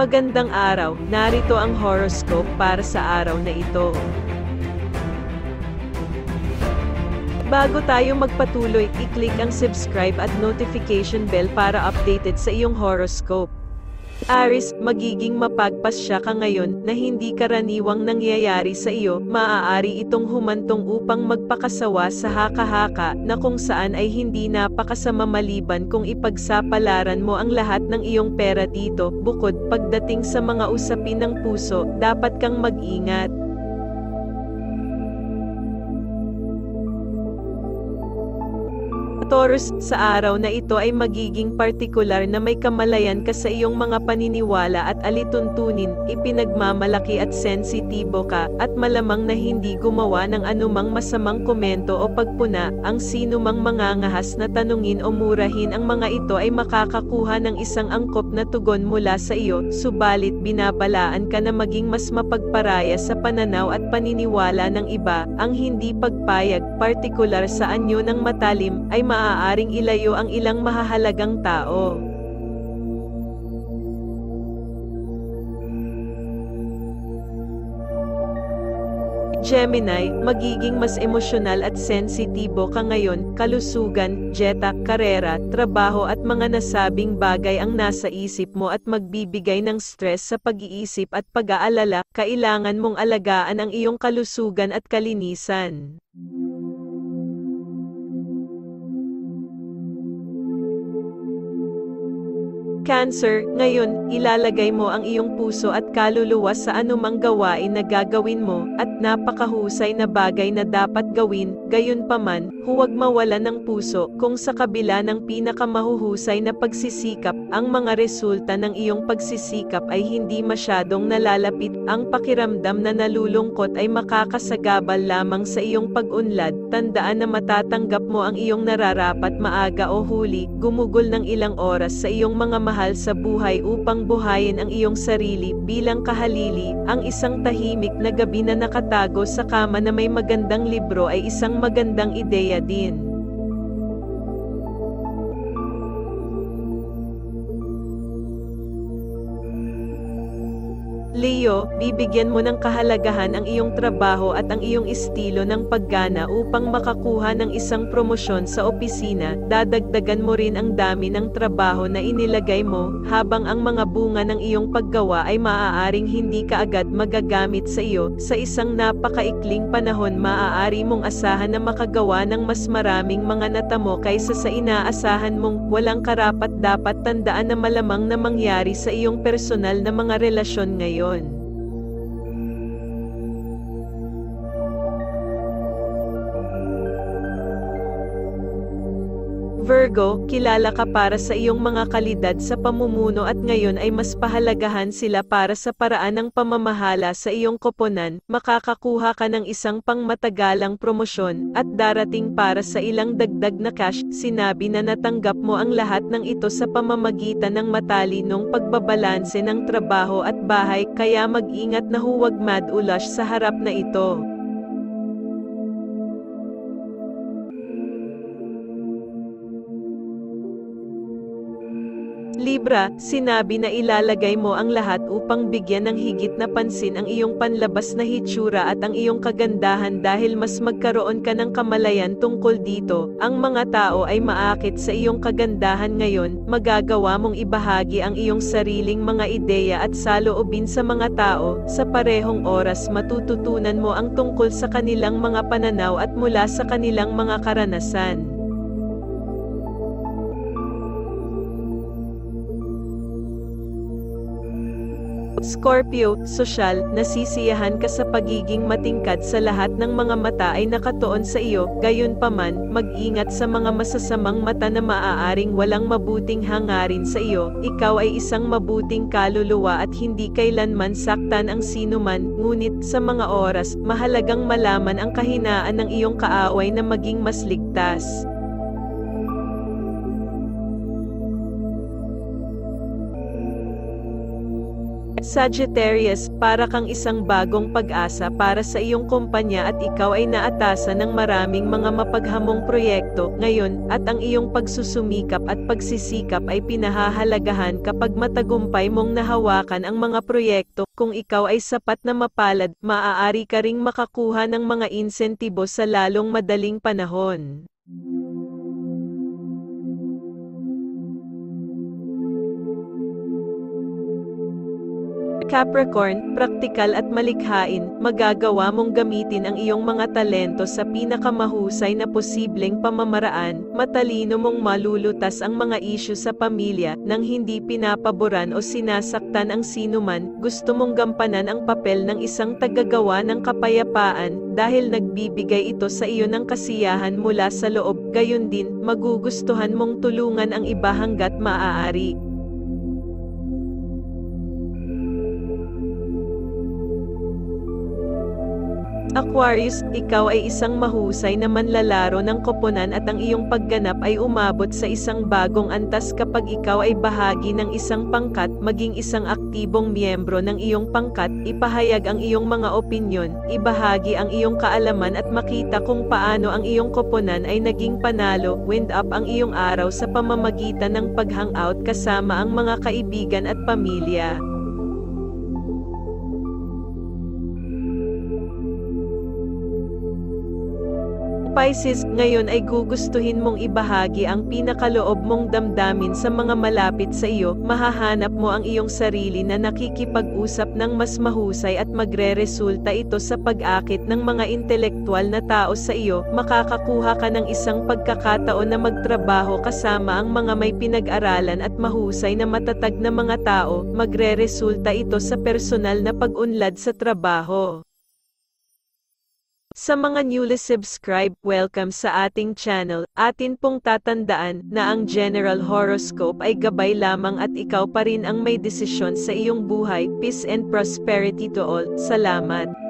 Magandang araw, narito ang horoscope para sa araw na ito. Bago tayo magpatuloy, i-click ang subscribe at notification bell para updated sa iyong horoscope. Aries, magiging mapagpasya ka ngayon na hindi karaniwang nangyayari sa iyo. Maaari itong humantong upang magpakasawa sa haka-haka na kung saan ay hindi napakasama maliban kung ipagsapalaran mo ang lahat ng iyong pera dito. Bukod pagdating sa mga usapin ng puso, dapat kang mag-ingat. Taurus, sa araw na ito ay magiging partikular na may kamalayan ka sa iyong mga paniniwala at alituntunin, ipinagmamalaki at sensitibo ka, at malamang na hindi gumawa ng anumang masamang komento o pagpuna. Ang sinumang mangangahas na tanungin o murahin ang mga ito ay makakakuha ng isang angkop na tugon mula sa iyo, subalit binabalaan ka na maging mas mapagparaya sa pananaw at paniniwala ng iba. Ang hindi pagpayag, partikular sa anyo ng matalim, ay maaaring ilayo ang ilang mahahalagang tao. Gemini, magiging mas emosyonal at sensitibo ka ngayon. Kalusugan, dieta, karera, trabaho at mga nasabing bagay ang nasa isip mo at magbibigay ng stress sa pag-iisip at pag-aalala. Kailangan mong alagaan ang iyong kalusugan at kalinisan. Cancer, ngayon, ilalagay mo ang iyong puso at kaluluwa sa anumang gawain na gagawin mo, at napakahusay na bagay na dapat gawin. Gayunpaman, huwag mawalan ng puso kung sa kabila ng pinakamahuhusay na pagsisikap, ang mga resulta ng iyong pagsisikap ay hindi masyadong nalalapit. Ang pakiramdam na nalulungkot ay makakasagabal lamang sa iyong pag-unlad. Tandaan na matatanggap mo ang iyong nararapat maaga o huli. Gumugol ng ilang oras sa iyong mga mahal sa buhay upang buhayin ang iyong sarili bilang kahalili. Ang isang tahimik na gabi na nakatago sa kama na may magandang libro ay isang magandang ideya din. Leo, bibigyan mo ng kahalagahan ang iyong trabaho at ang iyong estilo ng paggana upang makakuha ng isang promosyon sa opisina. Dadagdagan mo rin ang dami ng trabaho na inilagay mo, habang ang mga bunga ng iyong paggawa ay maaaring hindi kaagad magagamit sa iyo. Sa isang napakaikling panahon, maaari mong asahan na makagawa ng mas maraming mga natamo kaysa sa inaasahan mong. Walang karapat-dapat tandaan na malamang na mangyari sa iyong personal na mga relasyon ngayon. Virgo, kilala ka para sa iyong mga kalidad sa pamumuno at ngayon ay mas pahalagahan sila para sa paraan ng pamamahala sa iyong koponan. Makakakuha ka ng isang pangmatagalang promosyon at darating para sa ilang dagdag na cash. Sinabi na natanggap mo ang lahat ng ito sa pamamagitan ng matalinong pagbabalanse ng trabaho at bahay, kaya mag-ingat na huwag madulas sa harap na ito. Libra, sinabi na ilalagay mo ang lahat upang bigyan ng higit na pansin ang iyong panlabas na hitsura at ang iyong kagandahan dahil mas magkaroon ka ng kamalayan tungkol dito. Ang mga tao ay maakit sa iyong kagandahan ngayon. Magagawa mong ibahagi ang iyong sariling mga ideya at saloobin sa mga tao. Sa parehong oras matututunan mo ang tungkol sa kanilang mga pananaw at mula sa kanilang mga karanasan. Scorpio, sosyal, nasisiyahan ka sa pagiging matingkad sa lahat ng mga mata ay nakatuon sa iyo. Gayunpaman, mag-ingat sa mga masasamang mata na maaaring walang mabuting hangarin sa iyo. Ikaw ay isang mabuting kaluluwa at hindi kailanman saktan ang sinuman, ngunit sa mga oras, mahalagang malaman ang kahinaan ng iyong kaaway na maging mas ligtas. Sagittarius, para kang isang bagong pag-asa para sa iyong kumpanya at ikaw ay naatasan ng maraming mga mapaghamong proyekto ngayon, at ang iyong pagsusumikap at pagsisikap ay pinahahalagahan kapag matagumpay mong nahawakan ang mga proyekto. Kung ikaw ay sapat na mapalad, maaari ka ring makakuha ng mga insentibo sa lalong madaling panahon. Capricorn, praktikal at malikhain, magagawa mong gamitin ang iyong mga talento sa pinakamahusay na posibleng pamamaraan, matalino mong malulutas ang mga isyu sa pamilya, nang hindi pinapaboran o sinasaktan ang sinuman, gusto mong gampanan ang papel ng isang taggagawa ng kapayapaan, dahil nagbibigay ito sa iyo ng kasiyahan mula sa loob, gayon din, magugustuhan mong tulungan ang iba hanggat maaari. Aquarius, ikaw ay isang mahusay na manlalaro ng koponan at ang iyong pagganap ay umabot sa isang bagong antas kapag ikaw ay bahagi ng isang pangkat, maging isang aktibong miyembro ng iyong pangkat, ipahayag ang iyong mga opinyon, ibahagi ang iyong kaalaman at makita kung paano ang iyong koponan ay naging panalo, wind up ang iyong araw sa pamamagitan ng pag-hangout kasama ang mga kaibigan at pamilya. Pisces, ngayon ay gugustuhin mong ibahagi ang pinakaloob mong damdamin sa mga malapit sa iyo, mahahanap mo ang iyong sarili na nakikipag-usap ng mas mahusay at magre-resulta ito sa pag-akit ng mga intelektual na tao sa iyo, makakakuha ka ng isang pagkakataon na magtrabaho kasama ang mga may pinag-aralan at mahusay na matatag na mga tao, magre-resulta ito sa personal na pag-unlad sa trabaho. Sa mga newly subscribe, welcome sa ating channel. Atin pong tatandaan na ang general horoscope ay gabay lamang at ikaw pa rin ang may desisyon sa iyong buhay. Peace and prosperity to all. Salamat.